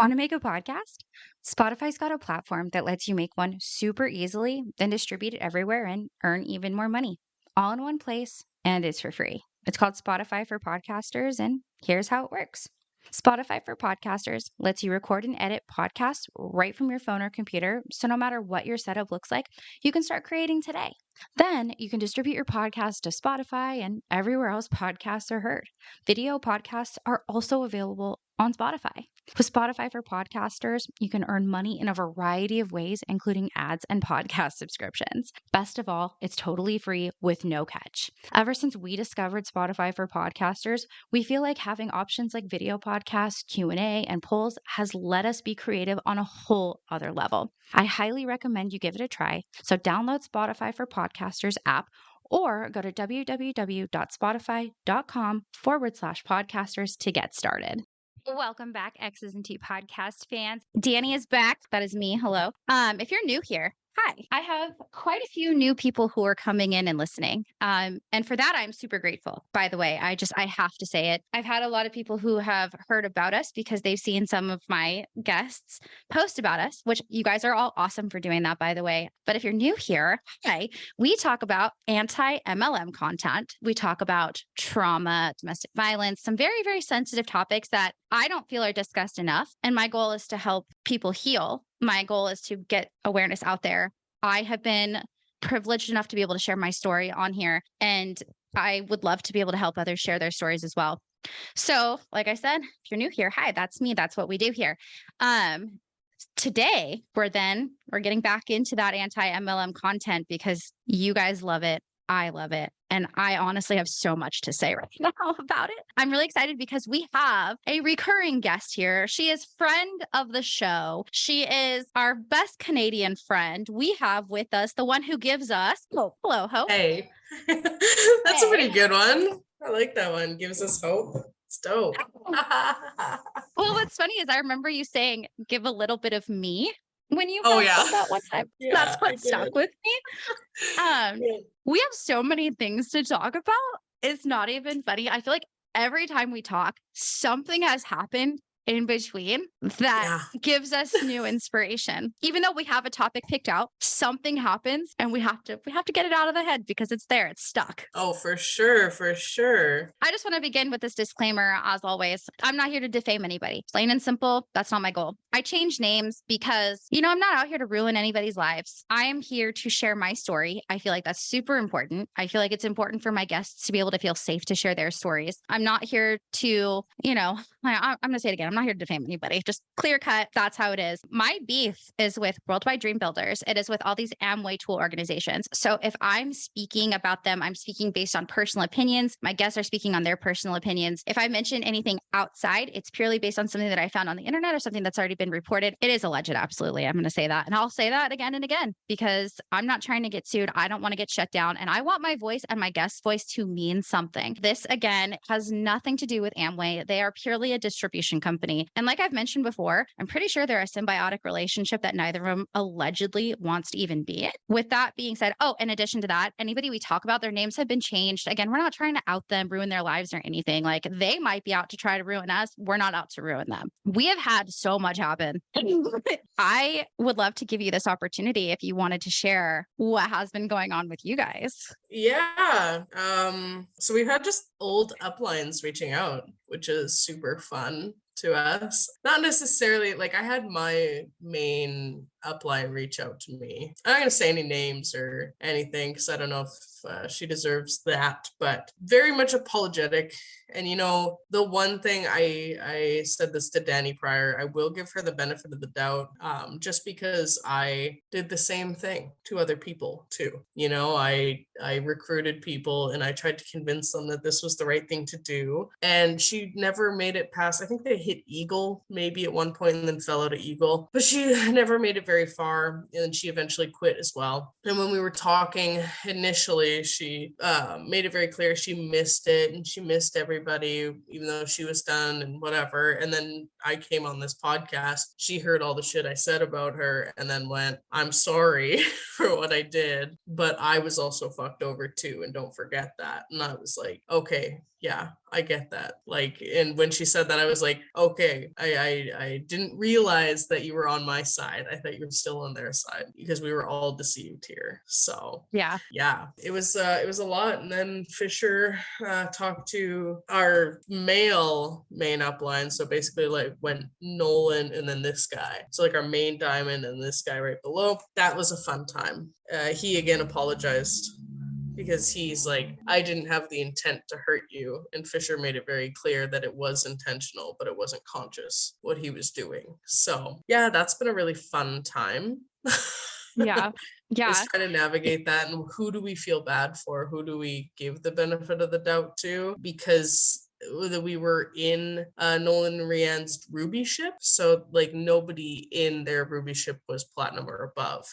Want to make a podcast? Spotify's got a platform that lets you make one super easily, then distribute it everywhere and earn even more money. All in one place, and it's for free. It's called Spotify for Podcasters, and here's how it works. Spotify for Podcasters lets you record and edit podcasts right from your phone or computer, so no matter what your setup looks like, you can start creating today. Then you can distribute your podcast to Spotify and everywhere else podcasts are heard. Video podcasts are also available on Spotify. With Spotify for Podcasters, you can earn money in a variety of ways, including ads and podcast subscriptions. Best of all, it's totally free with no catch. Ever since we discovered Spotify for Podcasters, we feel like having options like video podcasts, Q&A, and polls has let us be creative on a whole other level. I highly recommend you give it a try. So download Spotify for Podcasters app or go to www.spotify.com/podcasters to get started. Welcome back, X's and T podcast fans. Danny is back. That is me. Hello. If you're new here, hi. I have quite a few new people who are coming in and listening. And for that, I'm super grateful. By the way, I have to say it. I've had a lot of people who have heard about us because they've seen some of my guests post about us, which you guys are all awesome for doing that, by the way. But if you're new here, hi, we talk about anti-MLM content. We talk about trauma, domestic violence, some very, very sensitive topics that I don't feel are discussed enough. And my goal is to help people heal. My goal is to get awareness out there. I have been privileged enough to be able to share my story on here, and I would love to be able to help others share their stories as well. So, like I said, if you're new here, hi, that's me. That's what we do here. Today, we're getting back into that anti-MLM content because you guys love it. I love it. And I honestly have so much to say right now about it. I'm really excited because we have a recurring guest here. She is friend of the show. She is our best Canadian friend. We have with us the one who gives us hope. Hello, Hope. Hey. That's a pretty good one. I like that one. Gives us hope. It's dope. Well, what's funny is I remember you saying, give a little bit of me when you yeah. that one time. Yeah, that's what stuck with me. We have so many things to talk about. It's not even funny. I feel like every time we talk, something has happened in between that gives us new inspiration. Even though we have a topic picked out, something happens and we have to get it out of the head because it's there. It's stuck. Oh, for sure. For sure. I just want to begin with this disclaimer, as always. I'm not here to defame anybody. Plain and simple. That's not my goal. I changed names because, I'm not out here to ruin anybody's lives. I am here to share my story. I feel like that's super important. I feel like it's important for my guests to be able to feel safe to share their stories. I'm not here to, I'm going to say it again. I'm not here to defame anybody. Just clear cut. That's how it is. My beef is with Worldwide Dream Builders. It is with all these Amway tool organizations. So if I'm speaking about them, I'm speaking based on personal opinions. My guests are speaking on their personal opinions. If I mention anything outside, it's purely based on something that I found on the internet or something that's already been reported. It is alleged. Absolutely. I'm going to say that. And I'll say that again and again because I'm not trying to get sued. I don't want to get shut down. And I want my voice and my guest's voice to mean something. This, again, has nothing to do with Amway. They are purely a distribution company. And like I've mentioned before, I'm pretty sure they're a symbiotic relationship that neither of them allegedly wants to even be in. With that being said, in addition to that, anybody we talk about, their names have been changed. Again, we're not trying to out them, ruin their lives or anything. Like they might be out to try to ruin us. We're not out to ruin them. We have had so much happen. I would love to give you this opportunity if you wanted to share what has been going on with you guys. Yeah. So we've had just old uplines reaching out, which is super fun to us. Not necessarily like I had my main upline reach out to me. I'm not going to say any names or anything because I don't know if she deserves that, but very much apologetic. And the one thing I said this to Danny prior, I will give her the benefit of the doubt, just because I did the same thing to other people too. I recruited people and I tried to convince them that this was the right thing to do. And she never made it past, I think they hit Eagle maybe at one point and then fell out of Eagle, but she never made it very far. And she eventually quit as well. And when we were talking initially, eventually she made it very clear she missed it and she missed everybody, even though she was done and whatever. And then I came on this podcast. She heard all the shit I said about her and then went, I'm sorry for what I did, but I was also fucked over too. And don't forget that. And I was like, okay, yeah, I get that. Like, and when she said that, I was like, okay, I didn't realize that you were on my side. I thought you were still on their side because we were all deceived here. So Yeah. it was a lot. And then Fisher talked to our male main upline. So basically like went Nolan and then this guy. So like our main diamond and this guy right below. That was a fun time. He again apologized because he's like, I didn't have the intent to hurt you. And Fisher made it very clear that it was intentional, but it wasn't conscious what he was doing. So yeah, that's been a really fun time. Yeah. Yeah. Is trying to navigate that, and who do we feel bad for? Who do we give the benefit of the doubt to? Because we were in Nolan and Rianne's Ruby ship, so like nobody in their Ruby ship was platinum or above.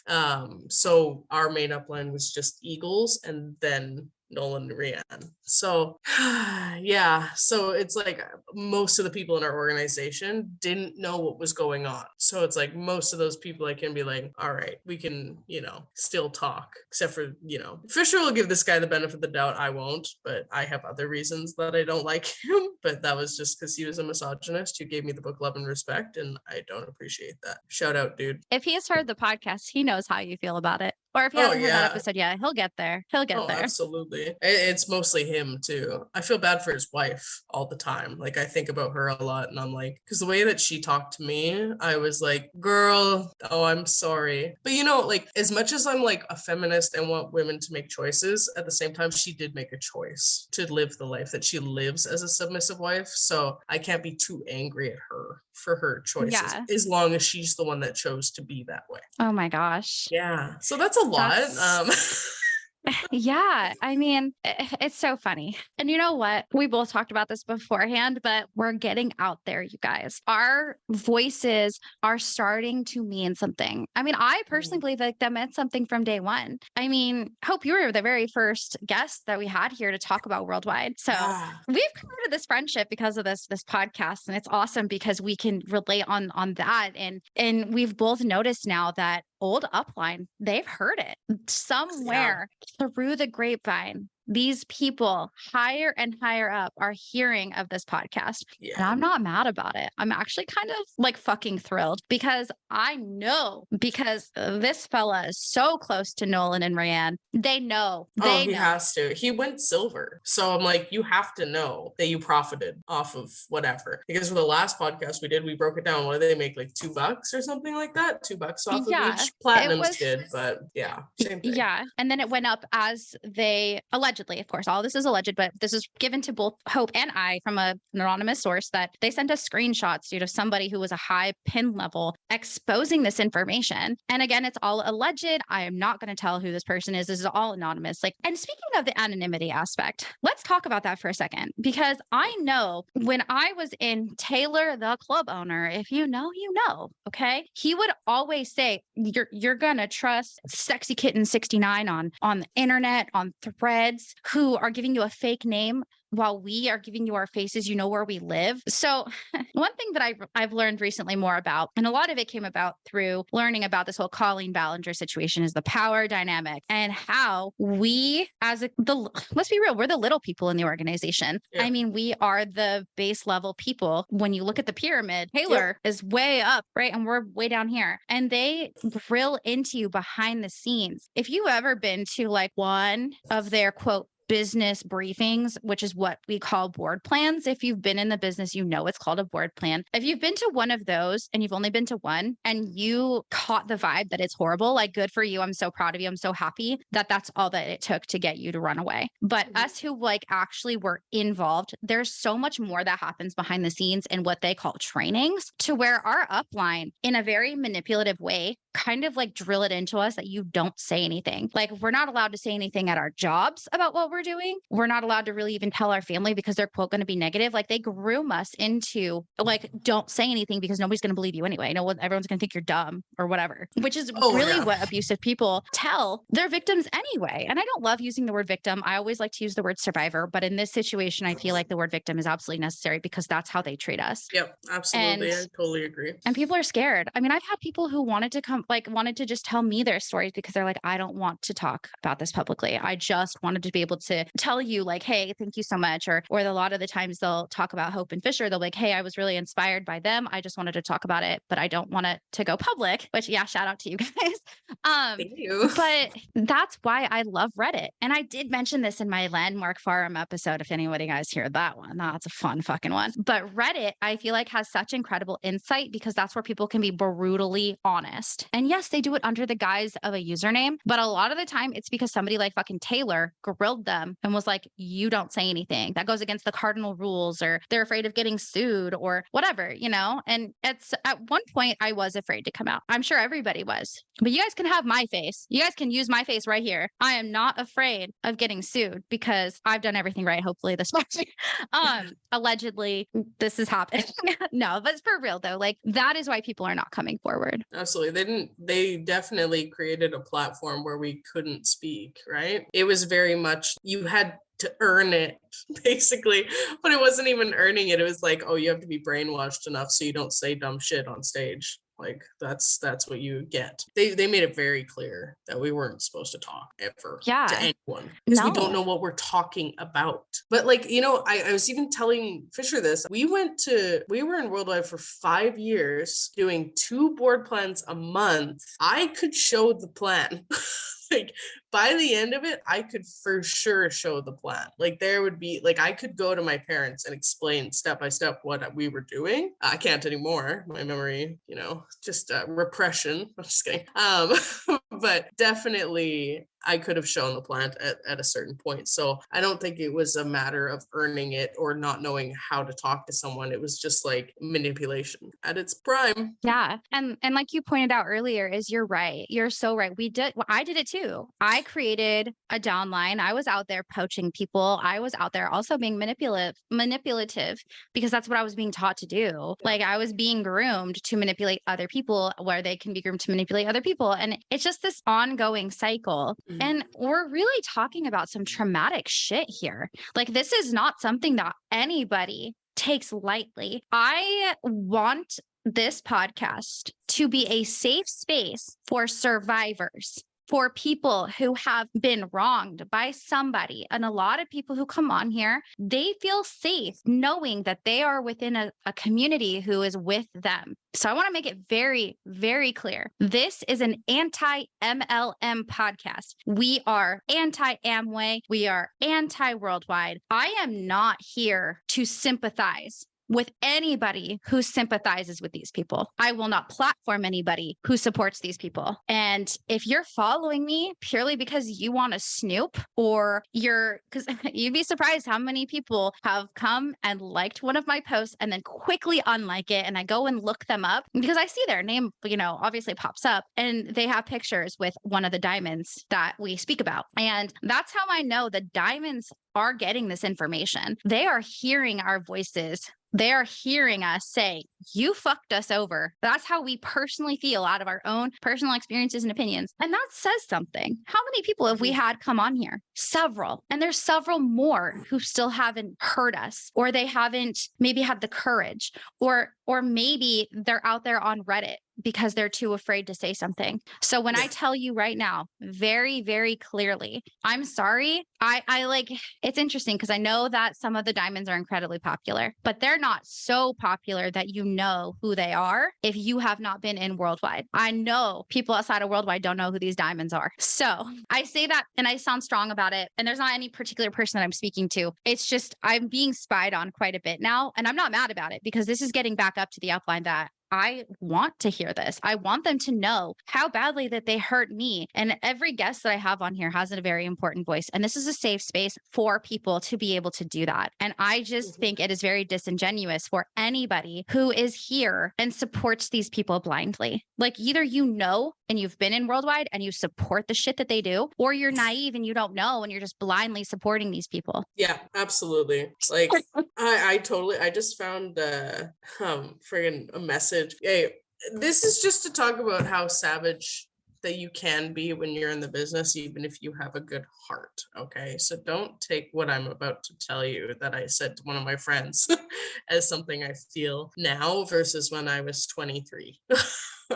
So our main upline was just Eagles, and then Nolan and Rianne. So yeah, so it's like most of the people in our organization didn't know what was going on. So it's like most of those people I can be like, all right, we can, still talk, except for, Fisher will give this guy the benefit of the doubt. I won't, but I have other reasons that I don't like him. But that was just because he was a misogynist who gave me the book Love and Respect, and I don't appreciate that. Shout out, dude. If he has heard the podcast, he knows how you feel about it. Or if you haven't heard that episode yet, he'll get there. He'll get there. Absolutely. It's mostly him too. I feel bad for his wife all the time. Like I think about her a lot and I'm like, because the way that she talked to me, I was like, girl, oh, I'm sorry. But like as much as I'm like a feminist and want women to make choices, at the same time, she did make a choice to live the life that she lives as a submissive wife. So I can't be too angry at her for her choices, as long as she's the one that chose to be that way. Oh my gosh. Yeah. So that's a lot. Yeah, I mean, it's so funny. And you know what? We both talked about this beforehand, but we're getting out there, you guys. Our voices are starting to mean something. I mean, I personally believe that meant something from day one. I mean, Hope, you were the very first guest that we had here to talk about Worldwide. So we've created this friendship because of this podcast. And it's awesome because we can relate on that. And we've both noticed now that old upline, they've heard it somewhere through the grapevine. These people higher and higher up are hearing of this podcast. Yeah. And I'm not mad about it. I'm actually kind of like fucking thrilled because I know, because this fella is so close to Nolan and Rianne. They know. He has to. He went silver. So I'm like, you have to know that you profited off of whatever. Because for the last podcast we did, we broke it down. What do they make? Like $2 or something like that? $2 off of each. Platinums did, but yeah, same thing. Yeah. And then it went up as they allegedly, of course, all this is alleged, but this is given to both Hope and I from an anonymous source that they sent us screenshots due to somebody who was a high pin level exposing this information. And again, it's all alleged. I am not going to tell who this person is. This is all anonymous. And speaking of the anonymity aspect, let's talk about that for a second, because I know when I was in Taylor, the club owner, if you know, you know, okay, he would always say, you're going to trust Sexy Kitten 69 on the internet, on threads, who are giving you a fake name while we are giving you our faces, where we live. So one thing that I've learned recently more about, and a lot of it came about through learning about this whole Colleen Ballinger situation, is the power dynamic and how we let's be real, we're the little people in the organization. Yeah. I mean, we are the base level people. When you look at the pyramid, Taylor is way up, right? And we're way down here. And they grill into you behind the scenes. If you've ever been to one of their quote business briefings, which is what we call board plans. If you've been in the business, it's called a board plan. If you've been to one of those and you've only been to one and you caught the vibe that it's horrible, good for you. I'm so proud of you. I'm so happy that that's all that it took to get you to run away. But us who actually were involved, there's so much more that happens behind the scenes in what they call trainings, to where our upline in a very manipulative way kind of like drill it into us that you don't say anything. Like we're not allowed to say anything at our jobs about what we're doing. We're not allowed to really even tell our family because they're quote going to be negative. Like they groom us into like, don't say anything because nobody's going to believe you anyway. No one, everyone's going to think you're dumb or whatever, which is really what abusive people tell their victims anyway. And I don't love using the word victim. I always like to use the word survivor, but in this situation, I feel like the word victim is absolutely necessary because that's how they treat us. Yep, absolutely. I totally agree. And people are scared. I mean, I've had people who wanted to just tell me their stories because they're like, I don't want to talk about this publicly. I just wanted to be able to tell you like, hey, thank you so much. Or a lot of the times they'll talk about Hope and Fisher. They'll be like, hey, I was really inspired by them. I just wanted to talk about it, but I don't want it to go public, which yeah, shout out to you guys. Thank you. But that's why I love Reddit. And I did mention this in my Landmark Forum episode. If anybody guys hear that one, that's a fun fucking one. But Reddit, I feel like has such incredible insight because that's where people can be brutally honest. And yes, they do it under the guise of a username, but a lot of the time it's because somebody like fucking Taylor grilled them and was like, you don't say anything. That goes against the cardinal rules, or they're afraid of getting sued or whatever, you know? And it's at one point I was afraid to come out. I'm sure everybody was, but you guys can have my face. You guys can use my face right here. I am not afraid of getting sued because I've done everything right. Hopefully this much. Allegedly this is happening. No, but for real though, like that is why people are not coming forward. Absolutely. They definitely created a platform where we couldn't speak, right? It was very much, you had to earn it basically, but it wasn't even earning it. It was like, oh, you have to be brainwashed enough so you don't say dumb shit on stage. Like that's what you get. They made it very clear that we weren't supposed to talk ever to anyone because we don't know what we're talking about. But like, you know, I was even telling Fisher this. We were in Worldwide for 5 years doing 2 board plans a month. I could show the plan. Like by the end of it, I could for sure show the plan. Like there would be like, I could go to my parents and explain step by step what we were doing. I can't anymore. My memory, you know, just repression. I'm just kidding. But definitely I could have shown the plan at a certain point. So I don't think it was a matter of earning it or not knowing how to talk to someone. It was just like manipulation at its prime. Yeah. And like you pointed out earlier, is you're right. You're so right. I did it too. I created a downline. I was out there poaching people. I was out there also being manipulative because that's what I was being taught to do. Like I was being groomed to manipulate other people where they can be groomed to manipulate other people. And it's just this ongoing cycle. And we're really talking about some traumatic shit here. Like this is not something that anybody takes lightly. I want this podcast to be a safe space for survivors, for people who have been wronged by somebody. And a lot of people who come on here, they feel safe knowing that they are within a community who is with them. So I want to make it very, very clear. This is an anti-MLM podcast. We are anti-Amway. We are anti-Worldwide. I am not here to sympathize with anybody who sympathizes with these people. I will not platform anybody who supports these people. And if you're following me purely because you want to snoop or because you'd be surprised how many people have come and liked one of my posts and then quickly unlike it. And I go and look them up because I see their name, you know, obviously pops up and they have pictures with one of the diamonds that we speak about. And that's how I know the diamonds are getting this information. They are hearing our voices. They are hearing us say, you fucked us over. That's how we personally feel out of our own personal experiences and opinions. And that says something. How many people have we had come on here? Several. And there's several more who still haven't heard us, or they haven't maybe had the courage, or maybe they're out there on Reddit because they're too afraid to say something. So when I tell you right now, very, very clearly, I'm sorry. I like, it's interesting because I know that some of the diamonds are incredibly popular, but they're not so popular that you know who they are if you have not been in Worldwide. I know people outside of Worldwide don't know who these diamonds are. So I say that and I sound strong about it. And there's not any particular person that I'm speaking to. It's just I'm being spied on quite a bit now. And I'm not mad about it because this is getting back up to the upline that I want to hear this. I want them to know how badly that they hurt me. And every guest that I have on here has a very important voice. And this is a safe space for people to be able to do that. And I just Mhm. think it is very disingenuous for anybody who is here and supports these people blindly. Like either and you've been in Worldwide and you support the shit that they do, or you're naive and you don't know and you're just blindly supporting these people. Yeah, absolutely. Like I just found friggin' a message. Hey, this is just to talk about how savage that you can be when you're in the business, even if you have a good heart. Okay. So don't take what I'm about to tell you that I said to one of my friends as something I feel now versus when I was 23.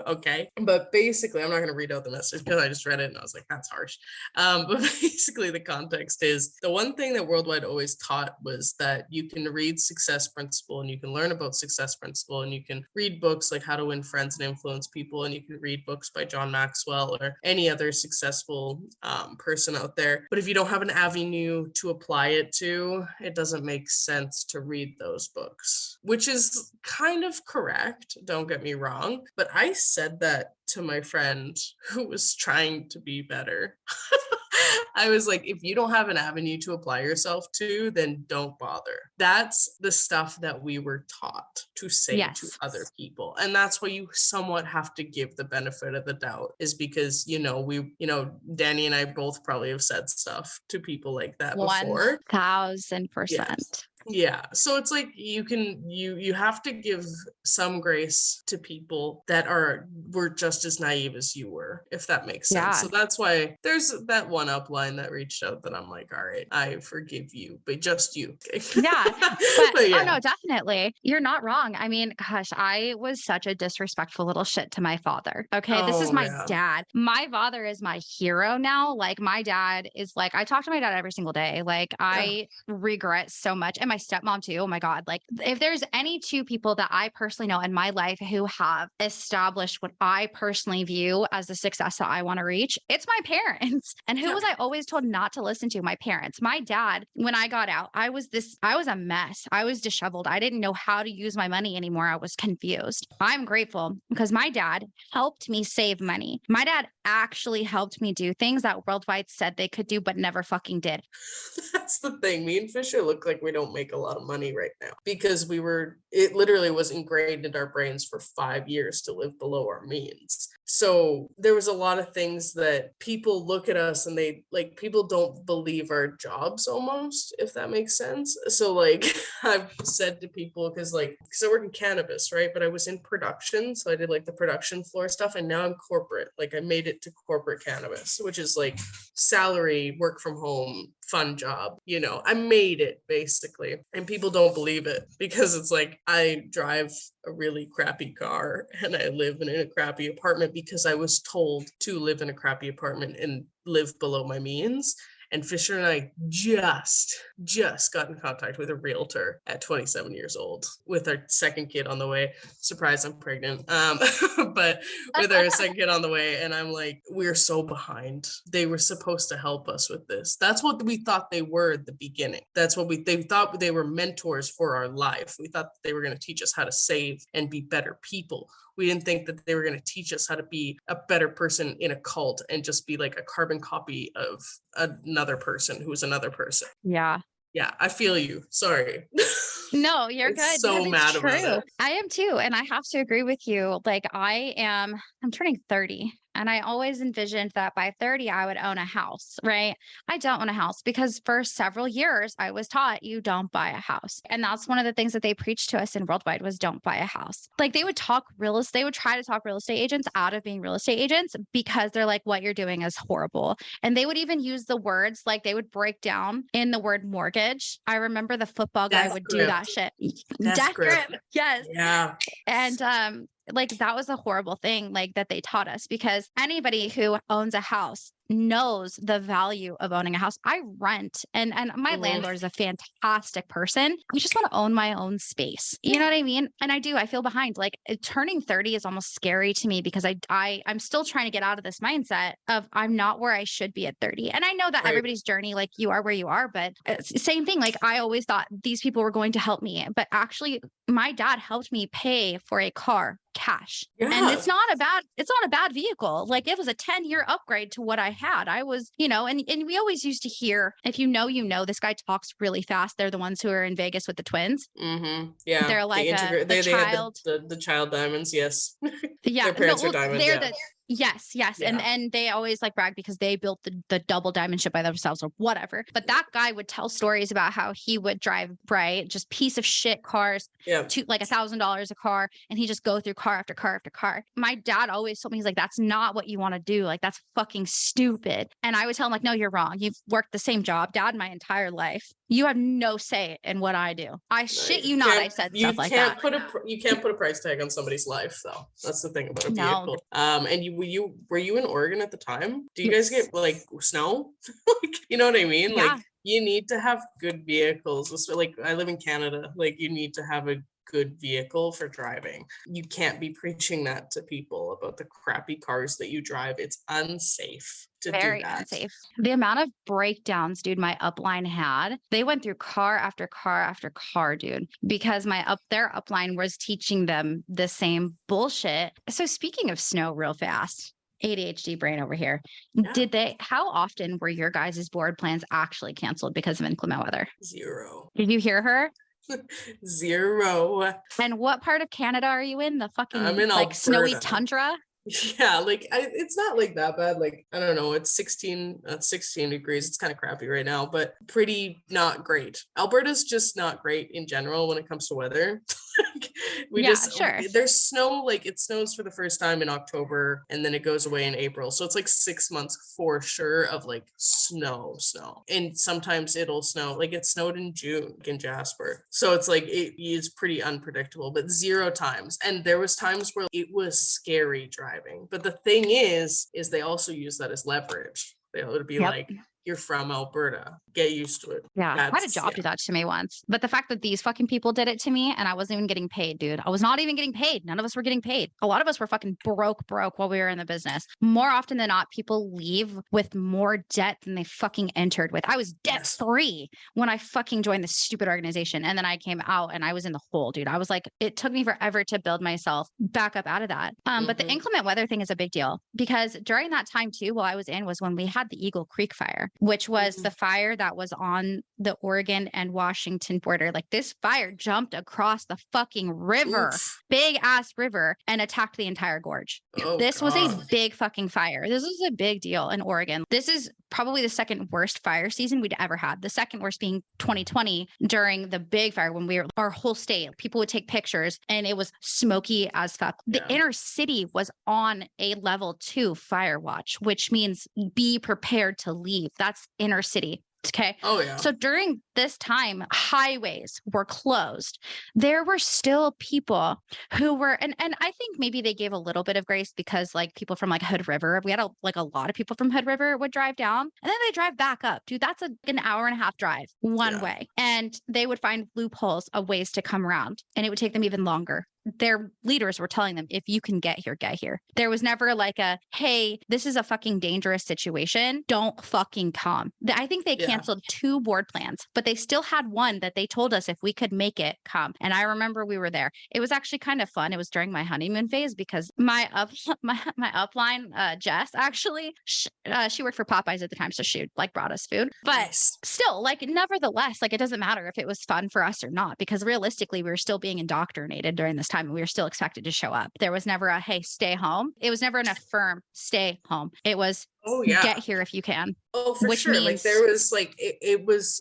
Okay. But basically, I'm not going to read out the message because I just read it and I was like, that's harsh. But basically, the context is the one thing that Worldwide always taught was that you can read Success Principle and you can learn about Success Principle and you can read books like How to Win Friends and Influence People, and you can read books by John Maxwell or any other successful person out there. But if you don't have an avenue to apply it to, it doesn't make sense to read those books, which is kind of correct. Don't get me wrong. But I said that to my friend who was trying to be better. I was like, if you don't have an avenue to apply yourself to, then don't bother. That's the stuff that we were taught to say to Yes. other people. And that's why you somewhat have to give the benefit of the doubt, is because, Danny and I both probably have said stuff to people like that before. 1000%. Yeah. So it's like you have to give some grace to people that were just as naive as you were, if that makes sense. Yeah. So that's why there's that one upline that reached out that I'm like, all right, I forgive you, but just you. Yeah. But But oh yeah. no, definitely. You're not wrong. I mean, gosh, I was such a disrespectful little shit to my father. Okay. This is Oh my yeah. dad. My father is my hero now. Like my dad is like, I talk to my dad every single day. Like I regret so much. And my stepmom too. Oh my God. Like if there's any two people that I personally know in my life who have established what I personally view as the success that I want to reach, it's my parents. And who was I always told not to listen to? My parents. My dad, when I got out, I was a mess. I was disheveled. I didn't know how to use my money anymore. I was confused. I'm grateful because my dad helped me save money. My dad actually helped me do things that Worldwide said they could do, but never fucking did. That's the thing. Me and Fisher look like we don't make a lot of money right now because it literally was ingrained in our brains for 5 years to live below our means. So there was a lot of things that people look at us and people don't believe our jobs almost, if that makes sense. So like I've said to people, because I work in cannabis, right? But I was in production. So I did like the production floor stuff, and now I'm corporate. Like I made it to corporate cannabis, which is like salary, work from home, fun job. I made it basically. And people don't believe it because it's like I drive a really crappy car and I live in a crappy apartment because I was told to live in a crappy apartment and live below my means. And Fisher and I just got in contact with a realtor at 27 years old with our second kid on the way. Surprise, I'm pregnant. But with our second kid on the way, and I'm like, we're so behind. They were supposed to help us with this. That's what we thought they were at the beginning. That's what they thought they were mentors for our life. We thought they were going to teach us how to save and be better people. We didn't think that they were going to teach us how to be a better person in a cult and just be like a carbon copy of another person who's another person. Yeah. Yeah, I feel you. Sorry. No, you're I'm good so because mad it's about true. it. I am too. And I have to agree with you. Like I'm turning 30 and I always envisioned that by 30, I would own a house, right? I don't own a house because for several years I was taught you don't buy a house. And that's one of the things that they preached to us in Worldwide was don't buy a house. Like they would try to talk real estate agents out of being real estate agents because they're like, what you're doing is horrible. And they would even use the words, like they would break down in the word mortgage. I remember the football guy Death would do grip. that shit. Death grip. Yes. Yeah. And like that was a horrible thing like that they taught us because anybody who owns a house knows the value of owning a house. I rent, and my landlord is a fantastic person. I just want to own my own space. You know what I mean? And I feel behind. Like turning 30 is almost scary to me because I'm still trying to get out of this mindset of I'm not where I should be at 30. And I know that everybody's journey, like you are where you are, but same thing. Like I always thought these people were going to help me, but actually my dad helped me pay for a car cash. And it's not a bad vehicle. Like it was a 10-year upgrade to what I had. I was, and we always used to hear, if this guy talks really fast. They're the ones who are in Vegas with the twins. Mm-hmm. Yeah. They're like they child. Had the child diamonds. Yes. Yeah. Their parents are diamonds. They're Yes. Yeah. And they always like brag because they built the double diamond ship by themselves or whatever. But that guy would tell stories about how he would drive just piece of shit cars to like $1,000 a car, and he just go through car after car after car. My dad always told me, he's like, that's not what you want to do. Like that's fucking stupid. And I would tell him like, no, you're wrong. You've worked the same job, Dad, my entire life. You have no say in what I do. I shit you not. I said stuff like that. You can't put a price tag on somebody's life, though. That's the thing about a vehicle. And were you in Oregon at the time? Do you guys get like snow? Like, you know what I mean? Yeah. Like you need to have good vehicles. Like I live in Canada. Like you need to have a good vehicle for driving. You can't be preaching that to people about the crappy cars that you drive. It's unsafe to do that. Very unsafe. The amount of breakdowns, dude, my upline had, they went through car after car after car, dude, because their upline was teaching them the same bullshit. So speaking of snow real fast, ADHD brain over here. Yeah. How often were your guys' board plans actually canceled because of inclement weather? 0. Did you hear her? 0. And what part of Canada are you in? The fucking I'm in like Alberta. Snowy tundra? Yeah, like it's not like that bad. Like I don't know, it's 16 degrees. It's kind of crappy right now, but pretty not great. Alberta's just not great in general when it comes to weather. There's snow, like it snows for the first time in October and then it goes away in April. So it's like 6 months for sure of like snow. And sometimes it'll snow, like it snowed in June in Jasper. So it's like it is pretty unpredictable, but 0 times. And there was times where it was scary driving. But the thing is they also use that as leverage. They would be like, you're from Alberta, get used to it. Yeah, I had a job do that to me once. But the fact that these fucking people did it to me and I wasn't even getting paid, dude. I was not even getting paid. None of us were getting paid. A lot of us were fucking broke while we were in the business. More often than not, people leave with more debt than they fucking entered with. I was debt free when I fucking joined this stupid organization. And then I came out and I was in the hole, dude. I was like, it took me forever to build myself back up out of that. But the inclement weather thing is a big deal because during that time too, while I was in, was when we had the Eagle Creek fire, which was the fire that was on the Oregon and Washington border. Like this fire jumped across the fucking river, big ass river, and attacked the entire gorge. This was a big fucking fire. This was a big deal in Oregon. This is probably the second worst fire season we'd ever had. The second worst being 2020 during the big fire when our whole state, people would take pictures and it was smoky as fuck. The inner city was on a level 2 fire watch, which means be prepared to leave. That's inner city. Okay. Oh, yeah. So during this time, highways were closed. There were still people who were, and I think maybe they gave a little bit of grace because like people from like Hood River, we had a lot of people from Hood River would drive down and then they drive back up. Dude, that's an hour and a half drive one way. And they would find loopholes of ways to come around and it would take them even longer. Their leaders were telling them, if you can get here, get here. There was never like hey, this is a fucking dangerous situation. Don't fucking come. I think they canceled 2 board plans, but they still had one that they told us if we could make it, come. And I remember we were there. It was actually kind of fun. It was during my honeymoon phase because my upline, Jess, actually, she worked for Popeyes at the time. So she like brought us food, but still like, nevertheless, like it doesn't matter if it was fun for us or not, because realistically, we were still being indoctrinated during this time and we were still expected to show up. There was never a, hey, stay home. It was never an affirm, stay home. It was, get here if you can. Oh, for sure. Means... like there was like, it was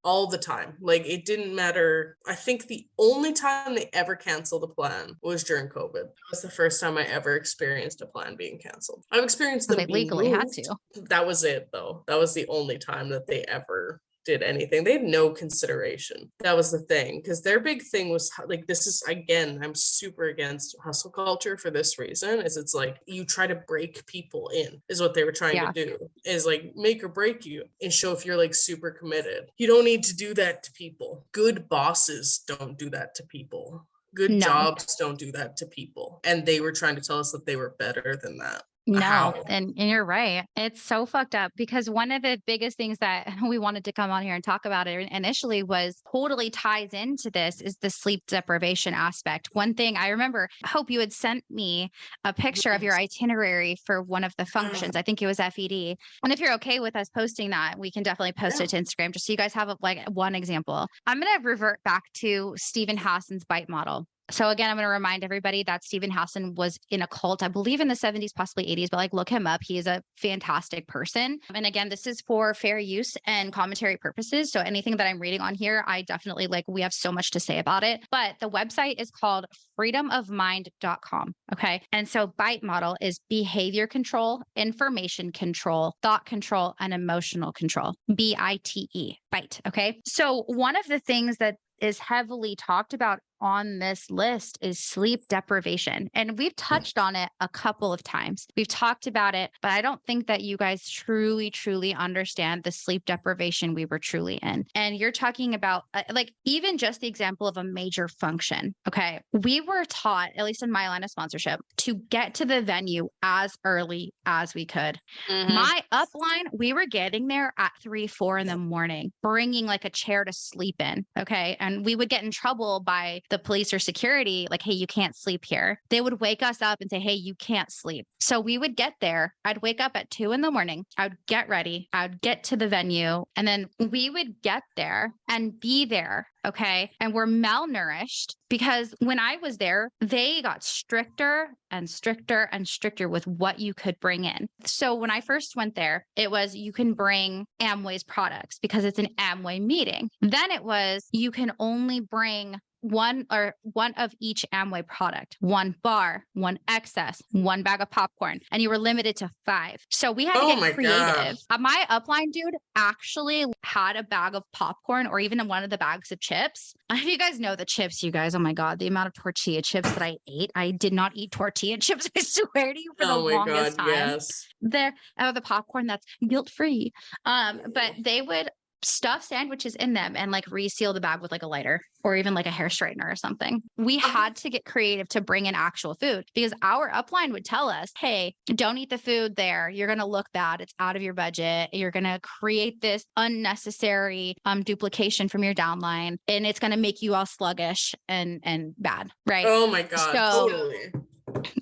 all the time. Like it didn't matter. I think the only time they ever canceled a plan was during COVID. It was the first time I ever experienced a plan being canceled. I've experienced them they being legally moved. Had to. That was it though. That was the only time that they ever did anything. They had no consideration. That was the thing, because their big thing was like, this is, again, I'm super against hustle culture for this reason, is it's like you try to break people in, is what they were trying to do, is like make or break you and show if you're like super committed. You don't need to do that to people. Good bosses don't do that to people. Good jobs don't do that to people. And they were trying to tell us that they were better than that. No, How? and you're right. It's so fucked up because one of the biggest things that we wanted to come on here and talk about it initially was totally ties into this is the sleep deprivation aspect. One thing I remember, Hope, you had sent me a picture of your itinerary for one of the functions. I think it was FED. And if you're okay with us posting that, we can definitely post it to Instagram just so you guys have like one example. I'm going to revert back to Stephen Hassan's bite model. So again, I'm going to remind everybody that Stephen Hassan was in a cult, I believe in the 70s, possibly 80s, but like look him up. He is a fantastic person. And again, this is for fair use and commentary purposes. So anything that I'm reading on here, I definitely like, we have so much to say about it. But the website is called freedomofmind.com. Okay. And so BITE model is behavior control, information control, thought control, and emotional control. BITE, BITE. Okay. So one of the things that is heavily talked about on this list is sleep deprivation. And we've touched on it a couple of times. We've talked about it, but I don't think that you guys truly understand the sleep deprivation we were truly in. And you're talking about like even just the example of a major function. Okay. We were taught, at least in my line of sponsorship, to get to the venue as early as we could. My upline, we were getting there at 3, 4 in the morning, bringing like a chair to sleep in. Okay. And we would get in trouble by the police or security, like, hey, you can't sleep here. They would wake us up and say, hey, you can't sleep. So we would get there. I'd wake up at 2 in the morning. I would get ready. I would get to the venue. And then we would get there and be there. Okay. And we're malnourished because when I was there, they got stricter and stricter and stricter with what you could bring in. So when I first went there, it was you can bring Amway's products because it's an Amway meeting. Then it was you can only bring one of each Amway product, 1 bar, 1 excess, 1 bag of popcorn, and you were limited to 5. So we had to get creative. My upline dude actually had a bag of popcorn or even one of the bags of chips. If you guys know the chips, you guys, oh my God, the amount of tortilla chips that I ate. I did not eat tortilla chips, I swear to you, for the longest time. Yes. The popcorn that's guilt-free. But they would stuff sandwiches in them and like reseal the bag with like a lighter or even like a hair straightener or something. We had to get creative to bring in actual food because our upline would tell us, hey, don't eat the food there. You're going to look bad. It's out of your budget. You're going to create this unnecessary duplication from your downline and it's going to make you all sluggish and bad. Right. Oh my God. So, totally.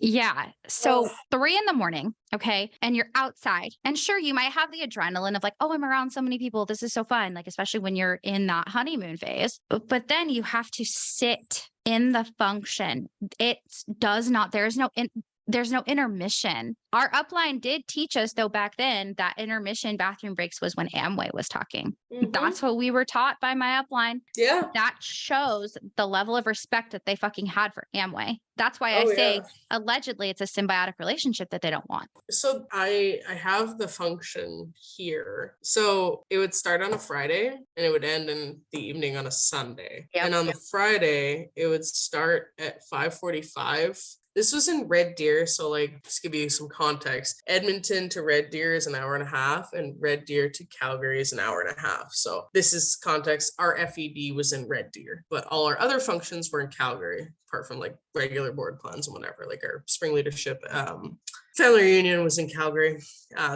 Yeah. So 3 in the morning. Okay. And you're outside. And sure, you might have the adrenaline of like, oh, I'm around so many people. This is so fun. Like, especially when you're in that honeymoon phase. But then you have to sit in the function. It does not, there's no intermission. Our upline did teach us, though, back then that intermission bathroom breaks was when Amway was talking. That's what we were taught by my upline. Yeah. That shows the level of respect that they fucking had for Amway. That's why I say allegedly it's a symbiotic relationship that they don't want. So I have the function here. So it would start on a Friday and it would end in the evening on a Sunday. Yep. And on the Friday, it would start at 5:45. This was in Red Deer. So like, just give you some context. Edmonton to Red Deer is an hour and a half and Red Deer to Calgary is an hour and a half. So this is context. Our FED was in Red Deer, but all our other functions were in Calgary, apart from like regular board plans and whatever, like our spring leadership, family reunion was in Calgary.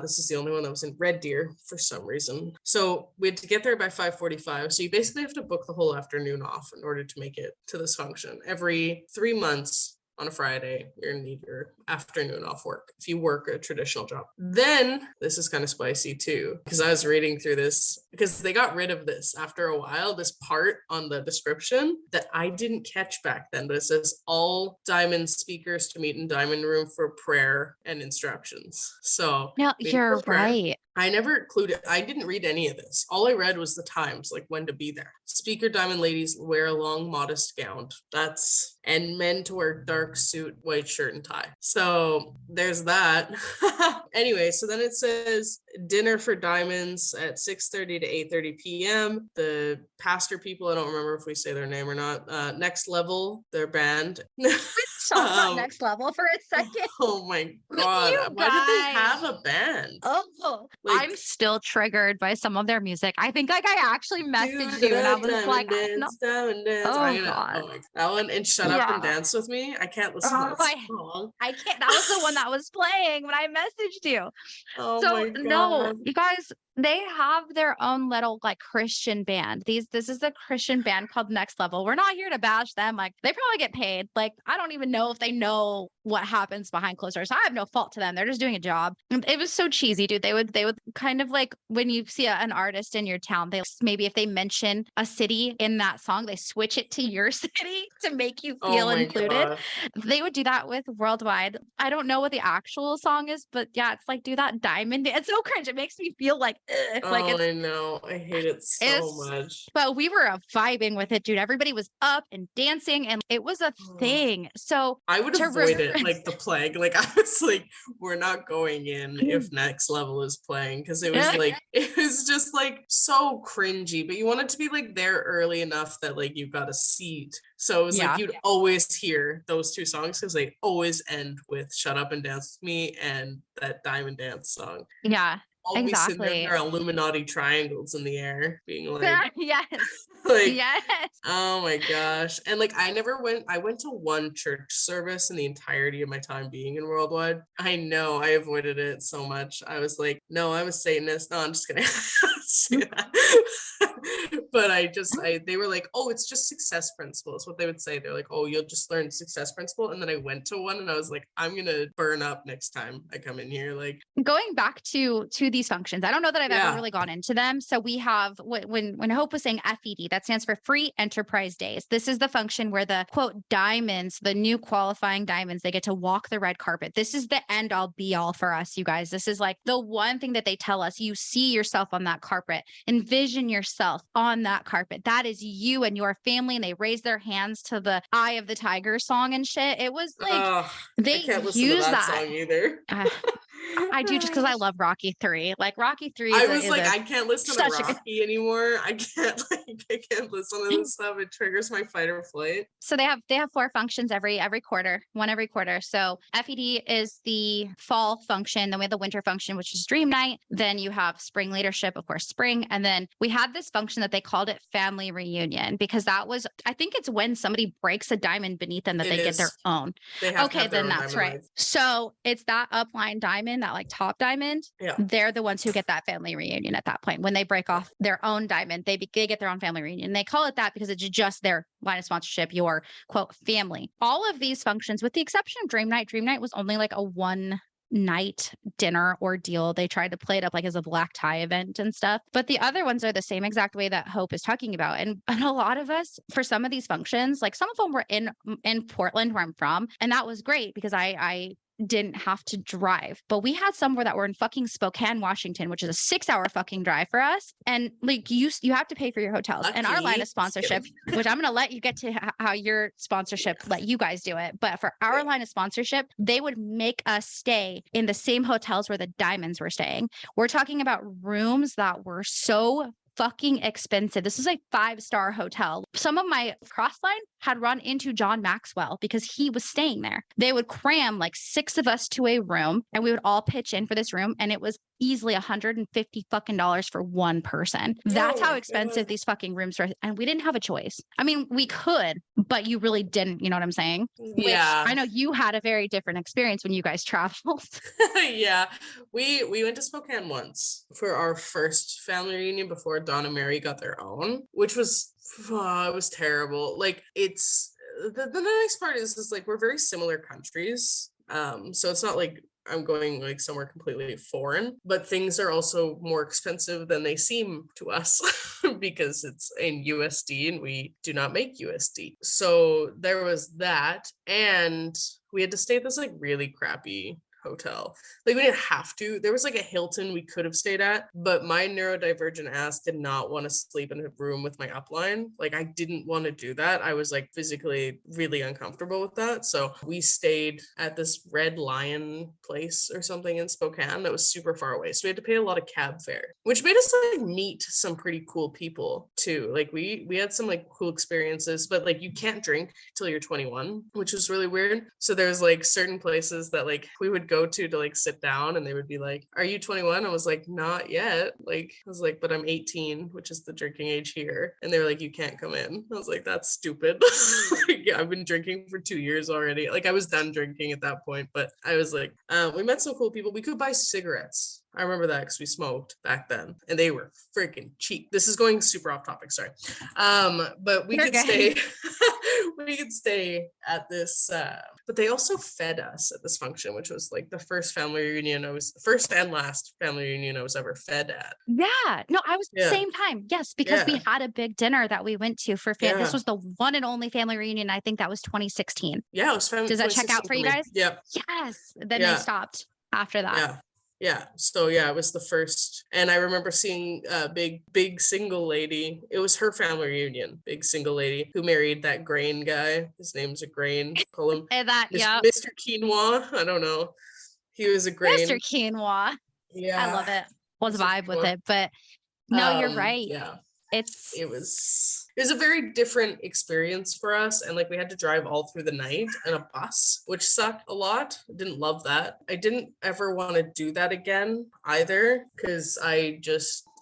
This is the only one that was in Red Deer for some reason. So we had to get there by 5:45. So you basically have to book the whole afternoon off in order to make it to this function. Every 3 months, on a Friday, you're gonna need your afternoon off work if you work a traditional job. Then this is kind of spicy too, because I was reading through this because they got rid of this after a while, this part on the description that I didn't catch back then, but it says all Diamond speakers to meet in Diamond Room for prayer and instructions. So no, you're right. I never included, I didn't read any of this. All I read was the times, like when to be there. Speaker Diamond ladies wear a long, modest gown. That's and men to wear dark suit, white shirt, and tie. So there's that. Anyway, so then it says dinner for diamonds at 6:30 to 8:30 p.m. The pastor people, I don't remember if we say their name or not. Next Level, their band. Talk about Next Level for a second. Oh my God. You Why did they guys. have a band? Oh, Like, I'm still triggered by some of their music. I think like I actually do messaged you and I the was like, diamond dance. oh I'm gonna, God. oh my, that one and Shut Up and Yeah. Dance with Me. I can't listen to Oh, that song. I can't. That was the one that was playing when I messaged you. Oh So my no, God. you guys, they have their own little like Christian band. This is a Christian band called Next Level. We're not here to bash them. Like they probably get paid. Like I don't even know if they know what happens behind closed doors. I have no fault to them. They're just doing a job. And it was so cheesy, dude. They would kind of like when you see an artist in your town, they maybe if they mention a city in that song, they switch it to your city to make you Oh feel my included. God. They would do that with Worldwide. I don't know what the actual song is, but yeah, it's like do that diamond. It's so cringe. It makes me feel like like Oh, I know. I hate it so it's much. but we were vibing with it, dude. Everybody was up and dancing, and it was a Oh, thing. So I would to avoid it reference, like the plague. Like I was like, we're not going in if Next Level is playing because it was like it was just like so cringy. But you wanted to be like there early enough that like you got a seat. So it was like yeah, you'd always hear those two songs because they always end with "Shut Up and Dance with Me" and that Diamond Dance song. yeah, I'll be sitting there with exactly. our Illuminati triangles in the air, being like, Yes, like, yes. oh my gosh. And like I went to one church service in the entirety of my time being in Worldwide. I know I avoided it so much. I was like, no, I'm a Satanist. No, I'm just kidding. Say that. But they were like, oh, it's just success principle. Is what they would say. They're like, oh, you'll just learn success principle. And then I went to one and I was like, I'm gonna burn up next time I come in here. Like, Going back to these functions, I don't know that I've ever yeah, really gone into them. So we have when Hope was saying FED, that stands for Free Enterprise Days. This is the function where the quote diamonds, the new qualifying diamonds, they get to walk the red carpet. This is the end all be all for us, you guys. This is like the one thing that they tell us. You see yourself on that carpet, envision yourself on that carpet. That is you and your family. And they raise their hands to the Eye of the Tiger song and shit. It was like I they can't listen to use that that. song either. I do just because I love Rocky 3. Like Rocky 3 I is was is like, a I can't listen to such a good. Rocky anymore. I can't listen to this stuff. It triggers my fight or flight. So they have four functions every quarter, one every quarter. So FED is the fall function. Then we have the winter function, which is Dream Night. Then you have spring leadership, of course, spring. And then we had this function that they called it family reunion because that was, I think it's when somebody breaks a diamond beneath them that It they get their is. own. They have to Okay, have their then own that's diamond right. lights. So it's that upline diamond, that like top diamond. Yeah. They're the ones who get that family reunion at that point. When they break off their own diamond, they get their own family reunion. They call it that because it's just their line of sponsorship, your quote family. All of these functions, with the exception of Dream Night was only like a one night dinner ordeal. They tried to play it up like as a black tie event and stuff. But the other ones are the same exact way that Hope is talking about. And a lot of us, for some of these functions, like some of them were in Portland where I'm from. And that was great because I didn't have to drive. But we had some that were in fucking Spokane, Washington, which is a 6-hour fucking drive for us. And like you have to pay for your hotels. And our line of sponsorship, which I'm going to let you get to how your sponsorship let you guys do it. But for our line of sponsorship, they would make us stay in the same hotels where the diamonds were staying. We're talking about rooms that were so fucking expensive. This is a 5-star hotel. Some of my cross line had run into John Maxwell because he was staying there. They would cram like 6 of us to a room and we would all pitch in for this room. And it was easily $150 fucking dollars for one person. That's how expensive these fucking rooms were. And we didn't have a choice. I mean, we could, but you really didn't. You know what I'm saying? Yeah. Which I know you had a very different experience when you guys traveled. Yeah. We went to Spokane once for our first family reunion before Dawn and Mary got their own, which was it was terrible. Like it's the nice part is like we're very similar countries. So it's not like I'm going like somewhere completely foreign, but things are also more expensive than they seem to us because it's in USD and we do not make USD. So there was that. And we had to stay at this like really crappy hotel. Like we didn't have to. There was like a Hilton we could have stayed at, but my neurodivergent ass did not want to sleep in a room with my upline. Like I didn't want to do that. I was like physically really uncomfortable with that. So we stayed at this Red Lion place or something in Spokane that was super far away. So we had to pay a lot of cab fare, which made us like meet some pretty cool people too. Like we had some like cool experiences, but like you can't drink till you're 21, which was really weird. So there's like certain places that like we would go to like sit down and they would be like, "Are you 21?" I was like, "Not yet." Like I was like, "But I'm 18, which is the drinking age here." And they were like, "You can't come in." I was like, "That's stupid." Like, yeah, I've been drinking for 2 years already. Like I was done drinking at that point, but I was like, we met some cool people. We could buy cigarettes. I remember that because we smoked back then and they were freaking cheap. This is going super off topic, sorry. But we could stay we could stay at this but they also fed us at this function, which was like the first family reunion first and last family reunion I was ever fed at. Yeah. No, I was the same time. Yes, because we had a big dinner that we went to for this was the one and only family reunion. I think that was 2016. Yeah, it was family. Does that check out for you guys? Yeah. Yes. Then they stopped after that. Yeah. So yeah, it was the first. And I remember seeing a big single lady. It was her family reunion, big single lady who married that grain guy. His name's a grain. Call him Mr. Quinoa. I don't know. He was a grain. Mr. Quinoa. Yeah. I love it. Was vibe with it. But no, you're right. Yeah. It was a very different experience for us. And like we had to drive all through the night in a bus, which sucked a lot. Didn't love that. I didn't ever want to do that again either, because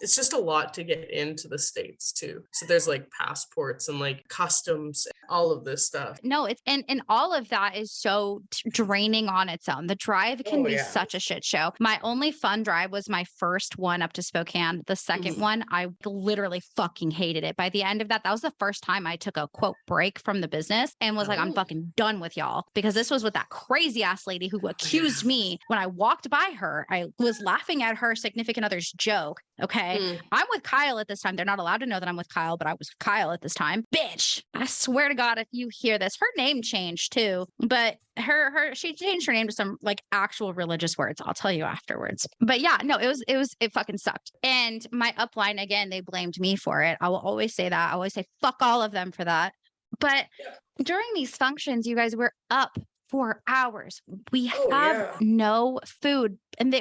it's just a lot to get into the States too. So there's like passports and like customs, all of this stuff. No, it's and all of that is so draining on its own. The drive can be such a shit show. My only fun drive was my first one up to Spokane. The second one, I literally fucking hated it. By the end of that was the first time I took a quote break from the business and was like, I'm fucking done with y'all, because this was with that crazy ass lady who accused me when I walked by her. I was laughing at her significant other's joke. Okay. I'm with Kyle at this time. They're not allowed to know that I'm with Kyle, but I was with Kyle at this time. Bitch. I swear to God, if you hear this, her name changed too, but she changed her name to some like actual religious words. I'll tell you afterwards. But yeah, no, it fucking sucked. And my upline, again, they blamed me for it. I will always say that. I always say fuck all of them for that. But during these functions, you guys were up for hours. We have no food.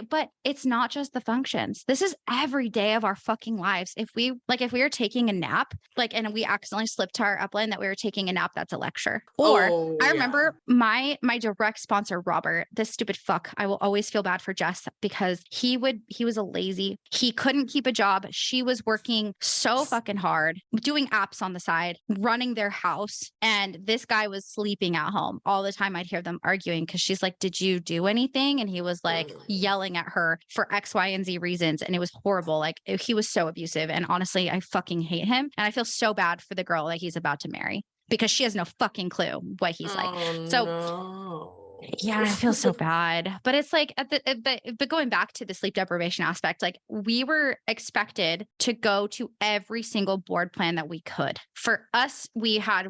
But it's not just the functions. This is every day of our fucking lives. If we were taking a nap, and we accidentally slipped to our upline that we were taking a nap, that's a lecture. Or I remember my direct sponsor, Robert, this stupid fuck. I will always feel bad for Jess because he was a lazy. He couldn't keep a job. She was working so fucking hard, doing apps on the side, running their house. And this guy was sleeping at home all the time. I'd hear them arguing because she's like, "Did you do anything?" And he was like, yelling at her for X, Y, and Z reasons. And it was horrible. Like he was so abusive. And honestly, I fucking hate him. And I feel so bad for the girl that he's about to marry because she has no fucking clue what he's like. So no. Yeah, I feel so bad. But it's like but going back to the sleep deprivation aspect, like we were expected to go to every single board plan that we could. For us, we had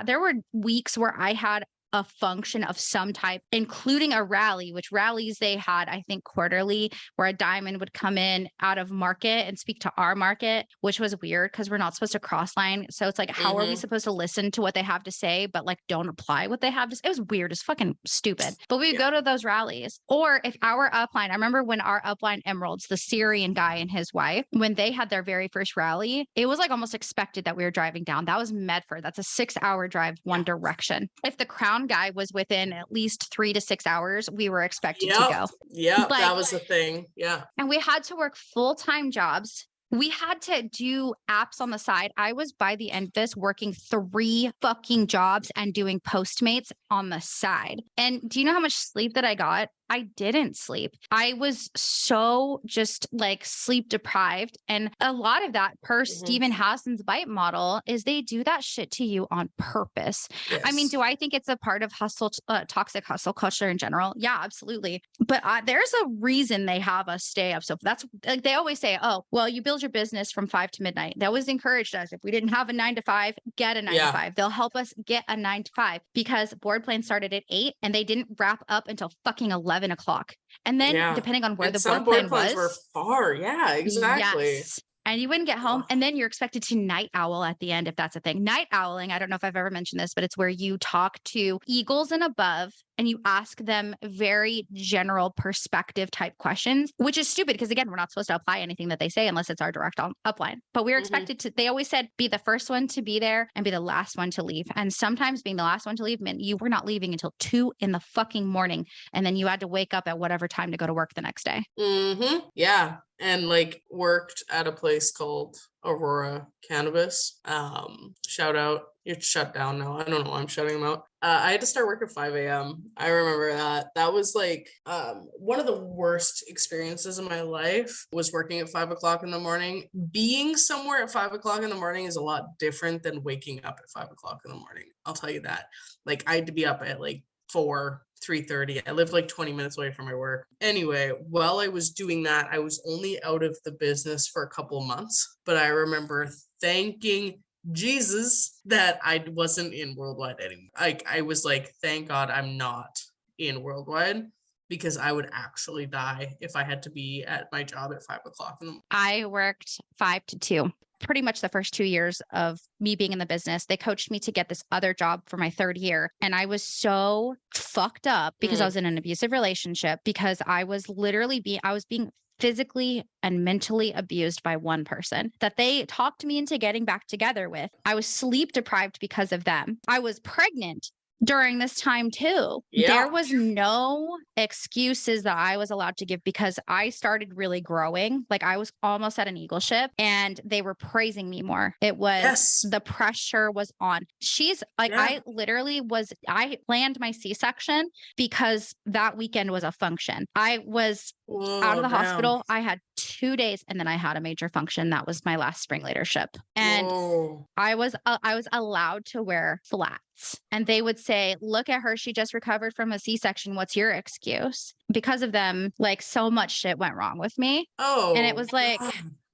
there were weeks where I had a function of some type, including a rally, which rallies they had, I think, quarterly, where a diamond would come in out of market and speak to our market, which was weird because we're not supposed to cross line. So it's like, how are we supposed to listen to what they have to say, but like don't apply what they have to say? It was weird. It's fucking stupid. But we would go to those rallies. Or if our upline, I remember when our upline Emeralds, the Syrian guy and his wife, when they had their very first rally, it was like almost expected that we were driving down. That was Medford. That's a 6-hour drive one direction. If the Crown guy was within at least 3 to 6 hours, we were expected to go. Yeah, that was the thing. Yeah. And we had to work full-time jobs. We had to do apps on the side. I was, by the end of this, working 3 fucking jobs and doing Postmates on the side. And do you know how much sleep that I got? I didn't sleep. I was so just like sleep deprived. And a lot of that, per Stephen Hassan's bite model, is they do that shit to you on purpose. Yes. I mean, do I think it's a part of toxic hustle culture in general? Yeah, absolutely. But there's a reason they have us stay up. So that's like, they always say, oh, well, you build your business from 5 to midnight. They always encouraged us. If we didn't have a 9 to 5, get a 9 to 5. They'll help us get a 9 to 5 because board plan started at 8 and they didn't wrap up until fucking 11 11 o'clock. And then Yeah. depending on where And the some board board plan plans were was, far. Yeah, exactly. yes. And you wouldn't get home. Ugh. And then you're expected to night owl at the end, if that's a thing. Night owling, I don't know if I've ever mentioned this, but it's where you talk to eagles and above and you ask them very general perspective type questions, which is stupid because, again, we're not supposed to apply anything that they say unless it's our direct upline. But we're expected to, they always said, be the first one to be there and be the last one to leave. And sometimes being the last one to leave meant you were not leaving until 2 in the fucking morning. And then you had to wake up at whatever time to go to work the next day. Yeah. And like worked at a place called Aurora Cannabis. Shout out. It's shut down now. I don't know why I'm shutting them out. I had to start work at 5 a.m. I remember that. That was like one of the worst experiences in my life was working at 5 o'clock in the morning. Being somewhere at 5 o'clock in the morning is a lot different than waking up at 5 o'clock in the morning. I'll tell you that. Like I had to be up at like 3:30. I lived like 20 minutes away from my work. Anyway, while I was doing that, I was only out of the business for a couple months, but I remember thanking Jesus that I wasn't in Worldwide anymore. I was like, thank God I'm not in Worldwide because I would actually die if I had to be at my job at 5 o'clock in the morning. I worked 5 to 2. Pretty much the first 2 years of me being in the business. They coached me to get this other job for my 3rd year. And I was so fucked up because I was in an abusive relationship because I was literally being physically and mentally abused by one person that they talked me into getting back together with. I was sleep deprived because of them. I was pregnant during this time too. Yeah. There was no excuses that I was allowed to give because I started really growing. Like I was almost at an eagle ship and they were praising me more. It was the pressure was on. She's like, I planned my C-section because that weekend was a function. I was out of the hospital. I had 2 days and then I had a major function. That was my last spring leadership. And I was allowed to wear flats. And they would say, look at her. She just recovered from a C-section. What's your excuse? Because of them, like so much shit went wrong with me. And it was like,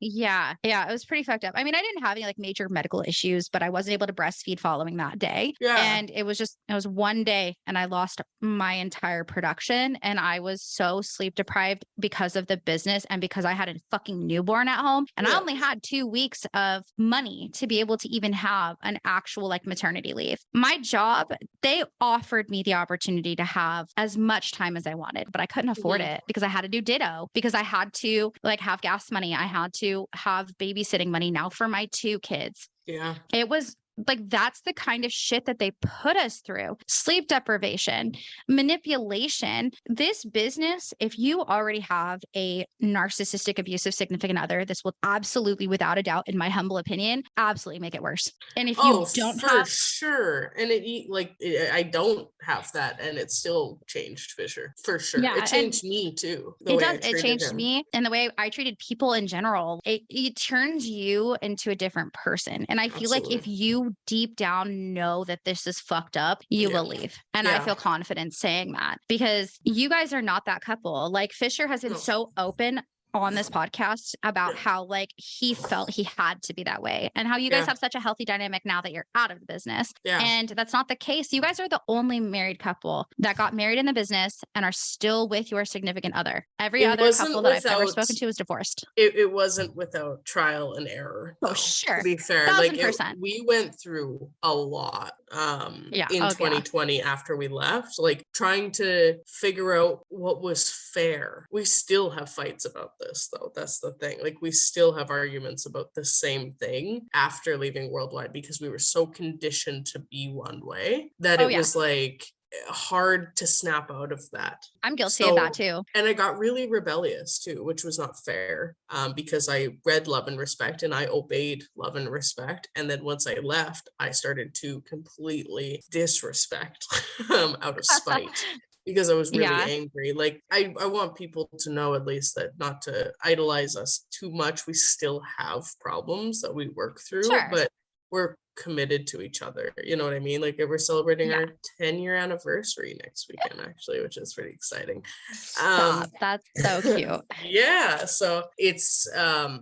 yeah, it was pretty fucked up. I mean, I didn't have any like major medical issues, but I wasn't able to breastfeed following that day. Yeah. And it was one day and I lost my entire production and I was so sleep deprived because of the business and because I had a fucking newborn at home. And I only had 2 weeks of money to be able to even have an actual like maternity leave. My job, they offered me the opportunity to have as much time as I wanted, but I couldn't afford it because I had to do ditto, because I had to like have gas money. I had to have babysitting money now for my 2 kids. Yeah. It was like, that's the kind of shit that they put us through. Sleep deprivation, manipulation. This business, if you already have a narcissistic, abusive significant other, this will absolutely, without a doubt, in my humble opinion, absolutely make it worse. And if you don't for sure. And I don't have that and it still changed Fisher for sure. Yeah, it changed me too. It changed me and the way I treated people in general. It turns you into a different person. And I feel like if you deep down know that this is fucked up, you will leave. And I feel confident saying that because you guys are not that couple. Like Fisher has been so open on this podcast about how like he felt he had to be that way and how you guys have such a healthy dynamic now that you're out of the business. And that's not the case. You guys are the only married couple that got married in the business and are still with your significant other. Every other couple that I've ever spoken to is divorced. It wasn't without trial and error. Oh, sure. To be fair, 1000%. We went through a lot in 2020 after we left, like trying to figure out what was fair. We still have fights about this though. That's the thing. Like we still have arguments about the same thing after leaving Worldwide because we were so conditioned to be one way that it was like hard to snap out of that. I'm guilty of that too. And I got really rebellious too, which was not fair because I read Love and Respect and I obeyed Love and Respect. And then once I left, I started to completely disrespect out of spite. Because I was really angry. Like I want people to know at least that not to idolize us too much. We still have problems that we work through, but we're committed to each other. You know what I mean? Like we're celebrating our 10-year anniversary next weekend, actually, which is pretty exciting. Stop. That's so cute. So it's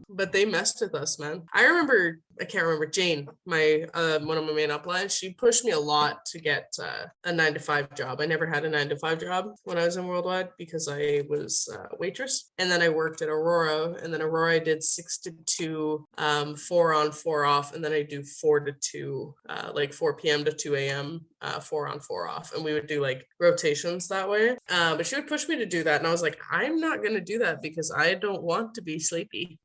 but they messed with us, man. I remember I can't remember, Jane, my one of my main uplines, she pushed me a lot to get a 9 to 5 job. I never had a 9 to 5 job when I was in Worldwide because I was a waitress. And then I worked at Aurora, and then Aurora I did 6 to 2, 4 on 4 off, and then I do 4 to 2, like 4 p.m. to 2 a.m., 4 on 4 off. And we would do like rotations that way. But she would push me to do that. And I was like, I'm not going to do that because I don't want to be sleepy.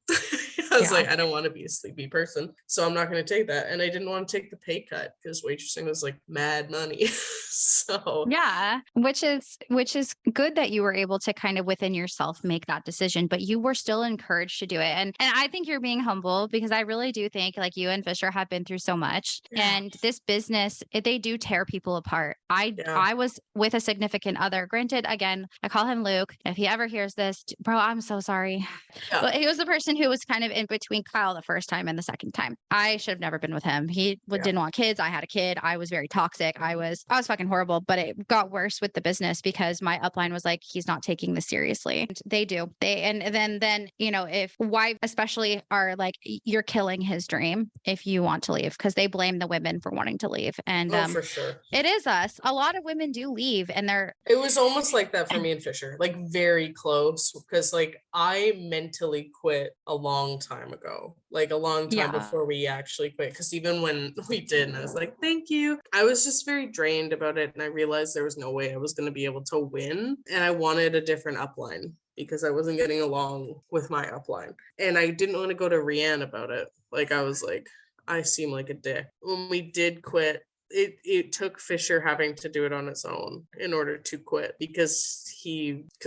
I was like, I don't want to be a sleepy person, so I'm not going to take that. And I didn't want to take the pay cut because waitressing was like mad money. So yeah, which is good that you were able to kind of within yourself make that decision, but you were still encouraged to do it. And I think you're being humble because I really do think like you and Fisher have been through so much. Yeah. And this business, they do tear people apart. Yeah. I was with a significant other. Granted, again, I call him Luke. If he ever hears this, bro, I'm so sorry. Yeah. But he was the person who was kind of in between Kyle the first time and the second time. I should have never been with him. He didn't want kids. I had a kid. I was very toxic. I was fucking horrible, but it got worse with the business because my upline was like, he's not taking this seriously. And they do. And then, you know, if wives especially are like, you're killing his dream if you want to leave, because they blame the women for wanting to leave. And for sure. It is us. A lot of women do leave and it was almost like that for me and Fisher, like very close, because like I mentally quit a long time ago, like a long time before we actually quit. Because even when we did, and I was like, thank you, I was just very drained about it. And I realized there was no way I was going to be able to win. And I wanted a different upline because I wasn't getting along with my upline. And I didn't want to go to Rianne about it. Like, I was like, I seem like a dick. When we did quit, it took Fisher having to do it on his own in order to quit because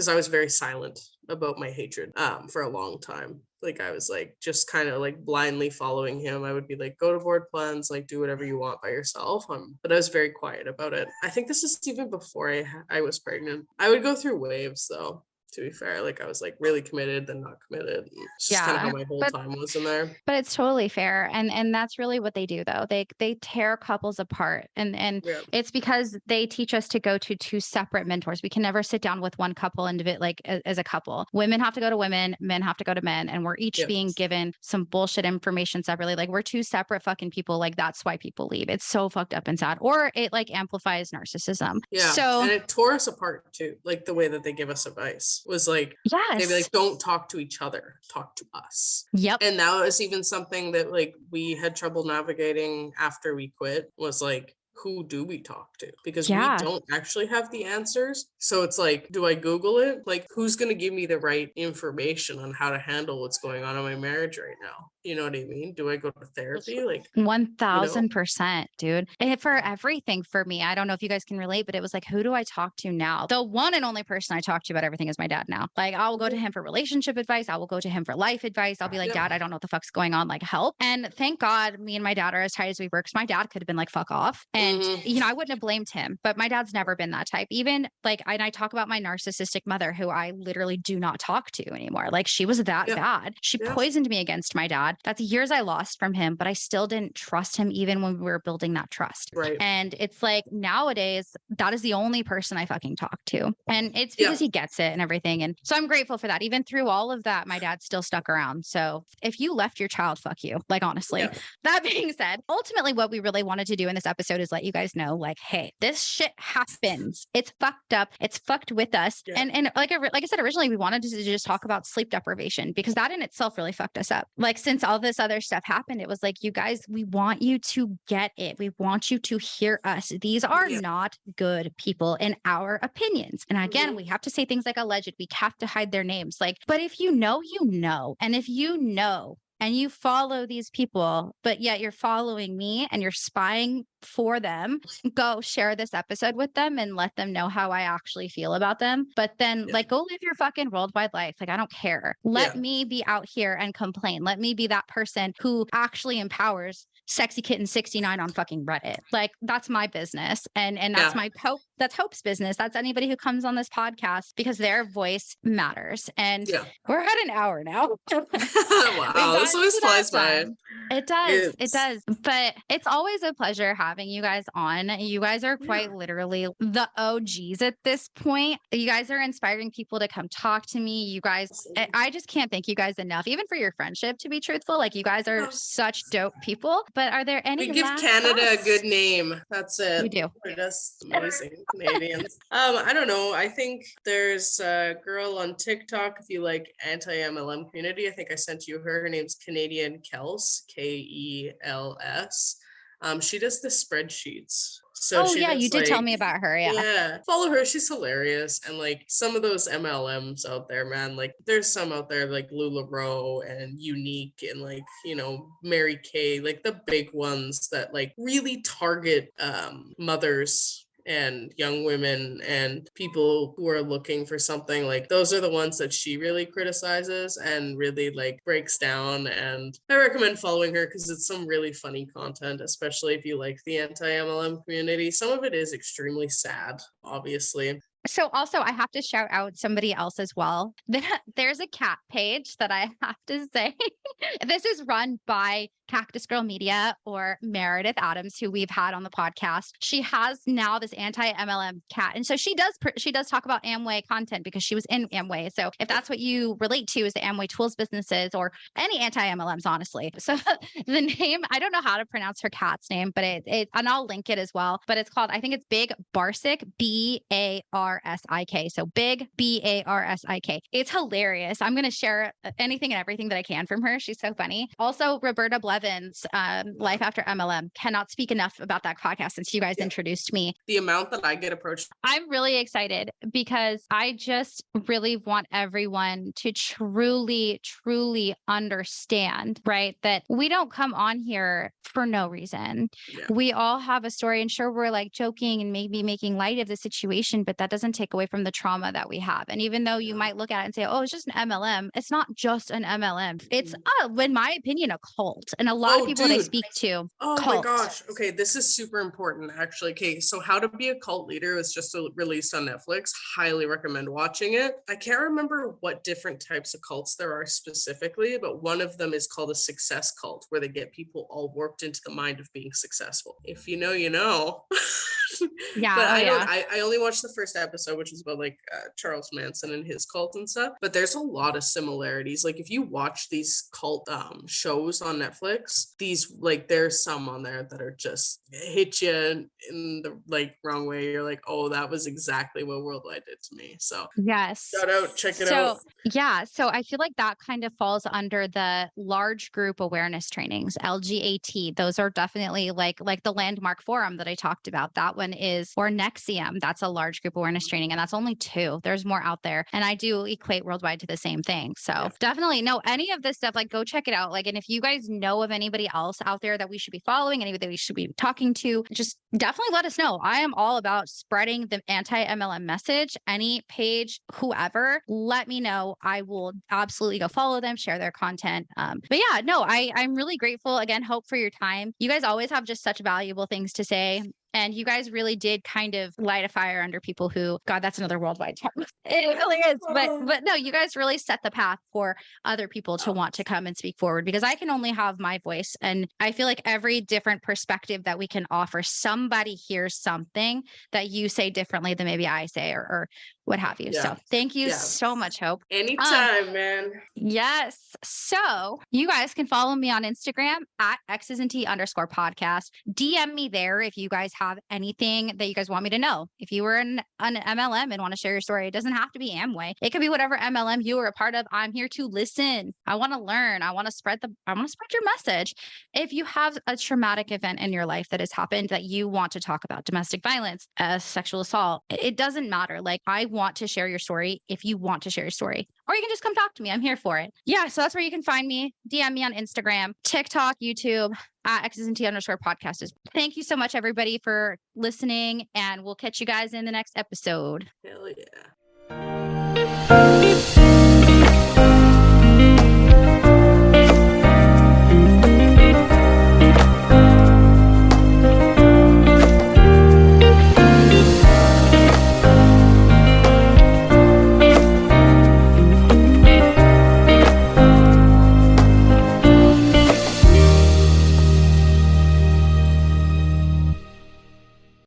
I was very silent about my hatred for a long time. Like, I was like just kind of like blindly following him. I would be like, go to board plans, like do whatever you want by yourself. But I was very quiet about it. I think this is even before I was pregnant. I would go through waves though. To be fair, like I was like really committed, then not committed. It's just kind of how my whole time was in there. But it's totally fair, and that's really what they do, though. They tear couples apart, and it's because they teach us to go to two separate mentors. We can never sit down with one couple and do it like as a couple. Women have to go to women, men have to go to men, and we're each being given some bullshit information separately. Like we're two separate fucking people. Like that's why people leave. It's so fucked up and sad, or it like amplifies narcissism. Yeah, so and it tore us apart too. Like the way that they give us advice was like, they'd be like, don't talk to each other, talk to us. Yep. And that was even something that like we had trouble navigating after we quit, was like, who do we talk to? Because we don't actually have the answers. So it's like, do I Google it? Like, who's going to give me the right information on how to handle what's going on in my marriage right now? You know what I mean? Do I go to therapy? Like 1000%, dude. And for everything for me, I don't know if you guys can relate, but it was like, who do I talk to now? The one and only person I talk to about everything is my dad now. Like I will go to him for relationship advice. I will go to him for life advice. I'll be like, Dad, I don't know what the fuck's going on. Like help. And thank God me and my dad are as tight as we were, because my dad could have been like, fuck off. And you know, I wouldn't have blamed him, but my dad's never been that type. Even like, and I talk about my narcissistic mother, who I literally do not talk to anymore. Like she was that bad. She poisoned me against my dad. That's years I lost from him, but I still didn't trust him even when we were building that trust. Right. And it's like nowadays, that is the only person I fucking talk to. And it's because he gets it and everything. And so I'm grateful for that. Even through all of that, my dad still stuck around. So if you left your child, fuck you. Like honestly, that being said, ultimately what we really wanted to do in this episode is let you guys know, like, hey, this shit happens. It's fucked up. It's fucked with us. And like I said, originally we wanted to just talk about sleep deprivation, because that in itself really fucked us up. Like since all this other stuff happened, it was like, you guys, we want you to get it. We want you to hear us. These are not good people in our opinions. And again, we have to say things like alleged. We have to hide their names. Like, but if you know, you know. And if you know, and you follow these people, but yet you're following me and you're spying for them, go share this episode with them and let them know how I actually feel about them. But then like, go live your fucking worldwide life. Like, I don't care. Let me be out here and complain. Let me be that person who actually empowers Sexy Kitten 69 on fucking Reddit. Like, that's my business. And that's my Hope. That's Hope's business. That's anybody who comes on this podcast, because their voice matters. And we're at an hour now. Wow, this always flies by. It does. It does. But it's always a pleasure having having you guys on. You guys are quite literally the OGs at this point. You guys are inspiring people to come talk to me. You guys, I just can't thank you guys enough, even for your friendship, to be truthful. Like, you guys are such dope people. But are there any We give last Canada thoughts? a good name. That's it. We do. We're just amazing Canadians. I don't know. I think there's a girl on TikTok, if you like anti-MLM community. I think I sent you her. Her name's Canadian Kels, Kels. She does the spreadsheets. So Oh she yeah, does you did tell like, me about her. Yeah. yeah, follow her. She's hilarious. And like some of those MLMs out there, man, like there's some out there like LuLaRoe and Unique and like, you know, Mary Kay, like the big ones that like really target mothers and young women and people who are looking for something. Like those are the ones that she really criticizes and really like breaks down. And I recommend following her because it's some really funny content, especially if you like the anti-MLM community. Some of it is extremely sad, obviously. So also, I have to shout out somebody else as well. There's a cat page that I have to say. This is run by Cactus Girl Media, or Meredith Adams, who we've had on the podcast. She has now this anti-MLM cat. And so she does talk about Amway content because she was in Amway. So if that's what you relate to, is the Amway tools businesses or any anti-MLMs, honestly. So the name, I don't know how to pronounce her cat's name, but it and I'll link it as well. But it's called, I think it's Big Barsic, Barsik. So Big Barsik. It's hilarious. I'm going to share anything and everything that I can from her. She's so funny. Also, Roberta Blevins, Life After MLM. Cannot speak enough about that podcast since you guys introduced me. The amount that I get approached. I'm really excited because I just really want everyone to truly, truly understand, right? That we don't come on here for no reason. Yeah. We all have a story, and sure, we're like joking and maybe making light of the situation, but that doesn't take away from the trauma that we have. And even though you might look at it and say, oh, it's just an MLM, it's not just an MLM. It's, in my opinion, a cult. And a lot of people that I speak to, oh cult. my gosh. Okay, this is super important, actually. Okay, so How to Be a Cult Leader was just released on Netflix. Highly recommend watching it. I can't remember what different types of cults there are specifically, but one of them is called a success cult, where they get people all warped into the mind of being successful. If you know, you know. Yeah, but I only watched the first episode, which is about like Charles Manson and his cult and stuff. But there's a lot of similarities. Like if you watch these cult shows on Netflix, these like there's some on there that are just hit you in the like wrong way. You're like, oh, that was exactly what Worldwide did to me. So yes. shout out, check it out. Yeah. So I feel like that kind of falls under the large group awareness trainings, LGAT. Those are definitely like the landmark forum that I talked about. That one is, or Nexium. That's a large group awareness training. And that's only 2. There's more out there. And I do equate Worldwide to the same thing. So definitely no, any of this stuff, like go check it out. Like, and if you guys know of anybody else out there that we should be following, anybody that we should be talking to, just definitely let us know. I am all about spreading the anti-MLM message. Any page, whoever, let me know. I will absolutely go follow them, share their content. But yeah, no, I'm really grateful. Again, Hope, for your time. You guys always have just such valuable things to say. And you guys really did kind of light a fire under people who, God, that's another worldwide term. It really is. But no, you guys really set the path for other people to want to come and speak forward, because I can only have my voice. And I feel like every different perspective that we can offer, somebody hears something that you say differently than maybe I say, or what have you. So thank you so much, Hope. Anytime, man. Yes. So you guys can follow me on Instagram at @Xisn'T_podcast. DM me there if you guys have anything that you guys want me to know. If you were an MLM and want to share your story, it doesn't have to be Amway. It could be whatever MLM you were a part of. I'm here to listen. I want to learn. I want to spread your message. If you have a traumatic event in your life that has happened that you want to talk about, domestic violence, sexual assault, it doesn't matter. Like, I want to share your story if you want to share your story, or you can just come talk to me. I'm here for it. Yeah. So that's where you can find me. DM me on Instagram, TikTok, YouTube, at Xisn'T_podcast. Thank you so much, everybody, for listening, and we'll catch you guys in the next episode. Hell yeah.